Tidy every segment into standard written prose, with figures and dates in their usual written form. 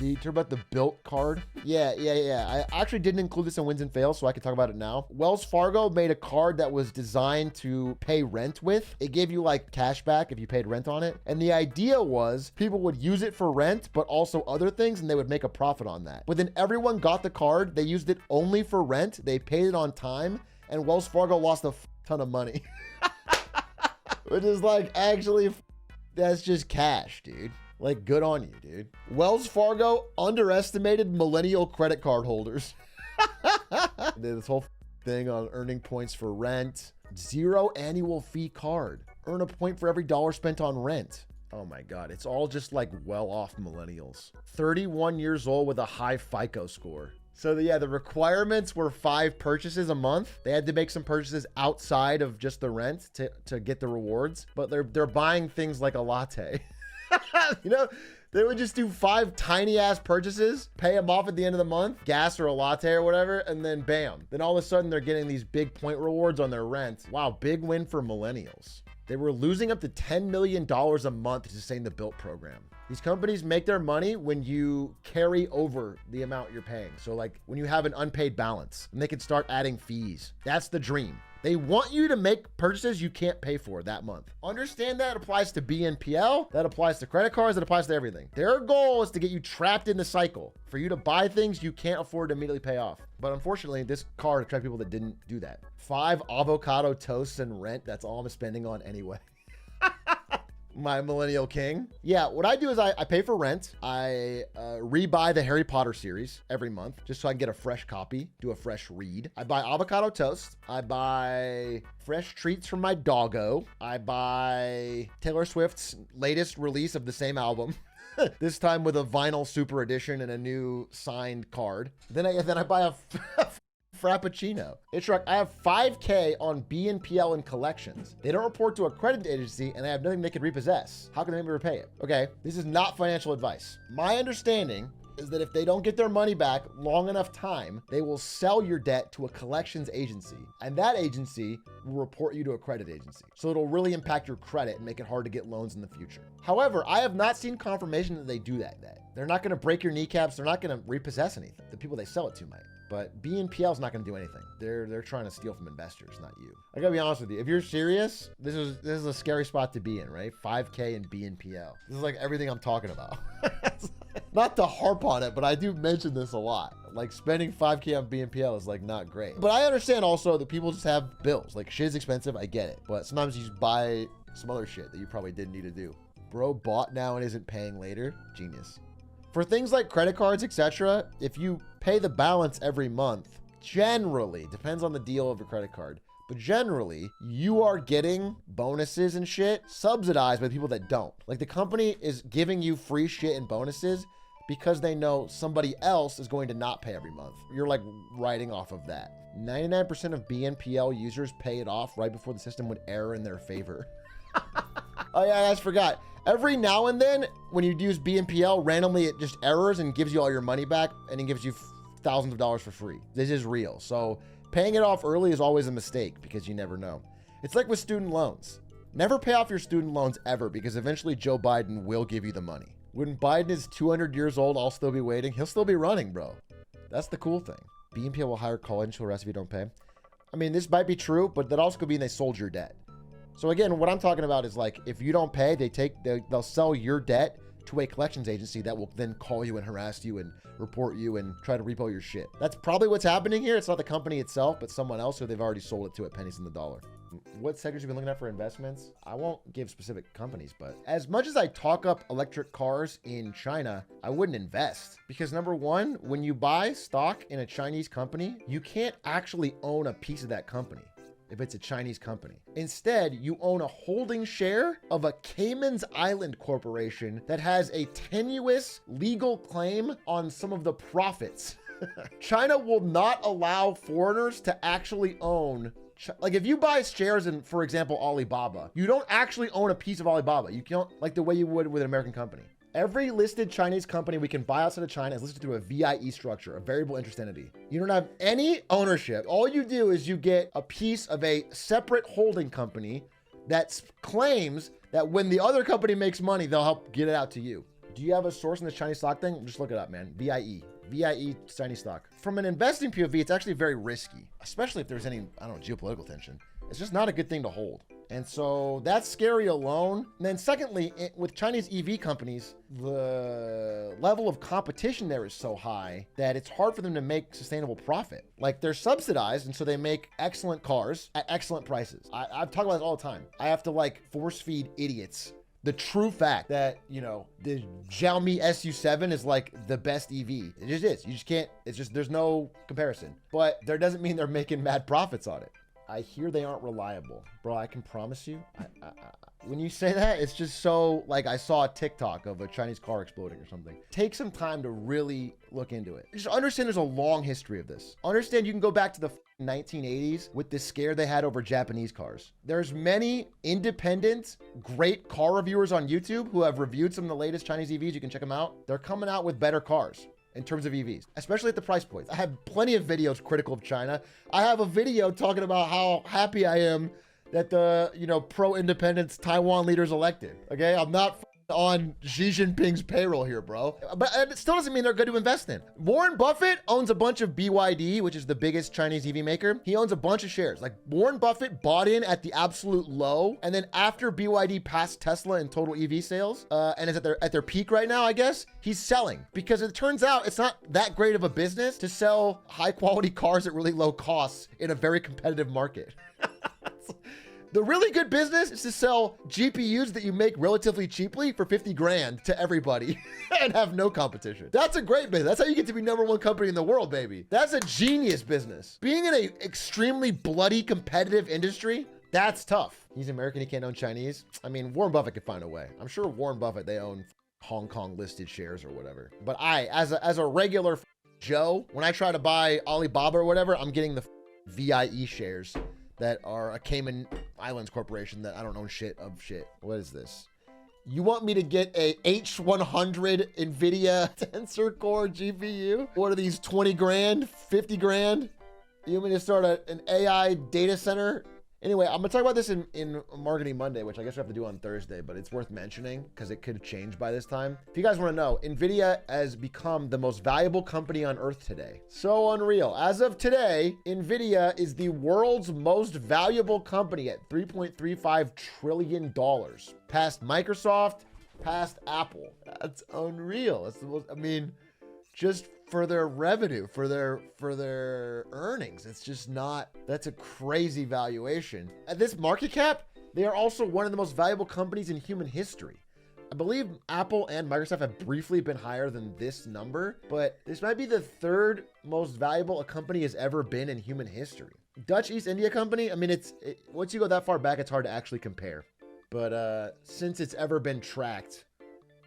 You heard about the Bilt card? Yeah. I actually didn't include this in wins and fails, so I can talk about it now. Wells Fargo made a card that was designed to pay rent with. It gave you like cash back if you paid rent on it. And the idea was people would use it for rent, but also other things, and they would make a profit on that. But then everyone got the card. They used it only for rent. They paid it on time, and Wells Fargo lost a ton of money. Which is like, actually, that's just cash, dude. Like, good on you, dude. Wells Fargo underestimated millennial credit card holders. This whole thing on earning points for rent. 0 annual fee card. Earn a point for every dollar spent on rent. Oh my God, it's all just like well-off millennials. 31 years old with a high FICO score. So yeah, the requirements were 5 purchases a month. They had to make some purchases outside of just the rent to get the rewards, but they're buying things like a latte. You know, they would just do 5 tiny ass purchases, pay them off at the end of the month, gas or a latte or whatever, and then bam. Then all of a sudden they're getting these big point rewards on their rent. Wow, big win for millennials. They were losing up to $10 million a month to sustain the Bilt program. These companies make their money when you carry over the amount you're paying. So like when you have an unpaid balance and they can start adding fees. That's the dream. They want you to make purchases you can't pay for that month. Understand that applies to BNPL, that applies to credit cards, that applies to everything. Their goal is to get you trapped in the cycle, for you to buy things you can't afford to immediately pay off. But unfortunately, this card attracts people that didn't do that. 5 avocado toasts and rent, that's all I'm spending on anyway. My millennial king. Yeah, what I do is I pay for rent. I rebuy the Harry Potter series every month just so I can get a fresh copy, do a fresh read. I buy avocado toast. I buy fresh treats from my doggo. I buy Taylor Swift's latest release of the same album. This time with a vinyl super edition and a new signed card. Then I buy a Frappuccino. It's like I have 5K on BNPL and collections. They don't report to a credit agency and I have nothing they can repossess. How can they make me repay it? Okay, this is not financial advice. My understanding is that if they don't get their money back long enough time, they will sell your debt to a collections agency, and that agency will report you to a credit agency. So it'll really impact your credit and make it hard to get loans in the future. However, I have not seen confirmation that they do that. They're not gonna break your kneecaps. They're not gonna repossess anything. The people they sell it to might. But BNPL is not going to do anything. They're trying to steal from investors, not you. I gotta be honest with you. If you're serious, this is a scary spot to be in, right? 5K and BNPL. This is like everything I'm talking about. Not to harp on it, but I do mention this a lot. Like spending 5K on BNPL is like not great. But I understand also that people just have bills. Like shit is expensive. I get it. But sometimes you just buy some other shit that you probably didn't need to do. Bro bought now and isn't paying later. Genius. For things like credit cards, etc., if you pay the balance every month, generally, depends on the deal of your credit card, but generally, you are getting bonuses and shit subsidized by people that don't. Like the company is giving you free shit and bonuses because they know somebody else is going to not pay every month. You're like writing off of that. 99% of BNPL users pay it off right before the system would error in their favor. Oh yeah, I just forgot. Every now and then, when you use BNPL, randomly it just errors and gives you all your money back, and it gives you thousands of dollars for free. This is real. So paying it off early is always a mistake because you never know. It's like with student loans. Never pay off your student loans ever because eventually Joe Biden will give you the money. When Biden is 200 years old, I'll still be waiting. He'll still be running, bro. That's the cool thing. BNPL will hire college to arrest if you don't pay. I mean, this might be true, but that also could mean they sold your debt. So again, what I'm talking about is like, if you don't pay, they'll sell your debt to a collections agency that will then call you and harass you and report you and try to repo your shit. That's probably what's happening here. It's not the company itself, but someone else who they've already sold it to at pennies in the dollar. What sectors have you been looking at for investments? I won't give specific companies, but as much as I talk up electric cars in China, I wouldn't invest because number one, when you buy stock in a Chinese company, you can't actually own a piece of that company if it's a Chinese company. Instead, you own a holding share of a Cayman's Island corporation that has a tenuous legal claim on some of the profits. China will not allow foreigners to actually own, like if you buy shares in, for example, Alibaba, you don't actually own a piece of Alibaba. You can't, like the way you would with an American company. Every listed Chinese company we can buy outside of China is listed through a VIE structure, a variable interest entity. You don't have any ownership. All you do is you get a piece of a separate holding company that claims that when the other company makes money, they'll help get it out to you. Do you have a source in this Chinese stock thing? Just look it up, man. VIE Chinese stock. From an investing POV, it's actually very risky, especially if there's any, I don't know, geopolitical tension. It's just not a good thing to hold. And so that's scary alone. And then secondly, with Chinese EV companies, the level of competition there is so high that it's hard for them to make sustainable profit. Like, they're subsidized, and so they make excellent cars at excellent prices. I've talked about this all the time. I have to like force feed idiots the true fact that, you know, the Xiaomi SU7 is like the best EV. It just is. You just can't, it's just, there's no comparison. But there doesn't mean they're making mad profits on it. I hear they aren't reliable. Bro, I can promise you, when you say that, it's just so, like, I saw a TikTok of a Chinese car exploding or something. Take some time to really look into it. Just understand there's a long history of this. Understand you can go back to the 1980s with the scare they had over Japanese cars. There's many independent, great car reviewers on YouTube who have reviewed some of the latest Chinese EVs. You can check them out. They're coming out with better cars in terms of EVs, especially at the price points. I have plenty of videos critical of China. I have a video talking about how happy I am that the, you know, pro-independence Taiwan leaders elected. Okay, I'm not on Xi Jinping's payroll here, bro. But it still doesn't mean they're good to invest in. Warren Buffett owns a bunch of BYD, which is the biggest Chinese EV maker. He owns a bunch of shares. Like, Warren Buffett bought in at the absolute low, and then after BYD passed Tesla in total EV sales, and is at their peak right now, I guess, he's selling, because it turns out it's not that great of a business to sell high quality cars at really low costs in a very competitive market. The really good business is to sell GPUs that you make relatively cheaply for 50 grand to everybody and have no competition. That's a great business. That's how you get to be #1 company in the world, baby. That's a genius business. Being in an extremely bloody competitive industry, that's tough. He's American, he can't own Chinese. I mean, Warren Buffett could find a way. I'm sure Warren Buffett, they own Hong Kong listed shares or whatever. But as a regular Joe, when I try to buy Alibaba or whatever, I'm getting the VIE shares that are a Cayman Islands corporation that I don't own shit of shit. What is this? You want me to get a H100 Nvidia Tensor Core GPU? What are these, 20 grand, 50 grand? You want me to start an AI data center? Anyway, I'm gonna talk about this in Marketing Monday, which I guess we have to do on Thursday, but it's worth mentioning because it could change by this time. If you guys wanna know, Nvidia has become the most valuable company on earth today. So unreal. As of today, Nvidia is the world's most valuable company at $3.35 trillion. Past Microsoft, past Apple. That's unreal. That's the most, I mean, just for their revenue, for their earnings. It's just not, that's a crazy valuation. At this market cap, they are also one of the most valuable companies in human history. I believe Apple and Microsoft have briefly been higher than this number, but this might be the third most valuable a company has ever been in human history. Dutch East India Company, I mean, once you go that far back, it's hard to actually compare. But since it's ever been tracked,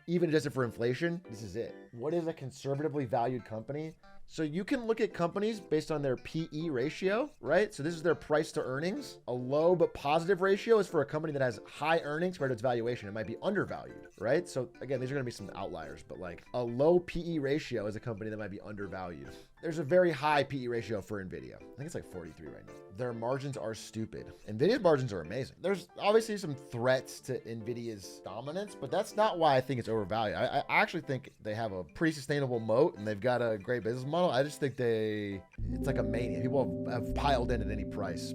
even adjusted for inflation, this is it. What is a conservatively valued company? So you can look at companies based on their PE ratio, right? So this is their price to earnings. A low but positive ratio is for a company that has high earnings compared to its valuation. It might be undervalued, right? So again, these are gonna be some outliers, but like a low PE ratio is a company that might be undervalued. There's a very high PE ratio for Nvidia. I think it's like 43 right now. Their margins are stupid. Nvidia's margins are amazing. There's obviously some threats to Nvidia's dominance, but that's not why I think it's overvalued. I actually think they have a pretty sustainable moat and they've got a great business model. I just think it's like a mania. People have piled in at any price.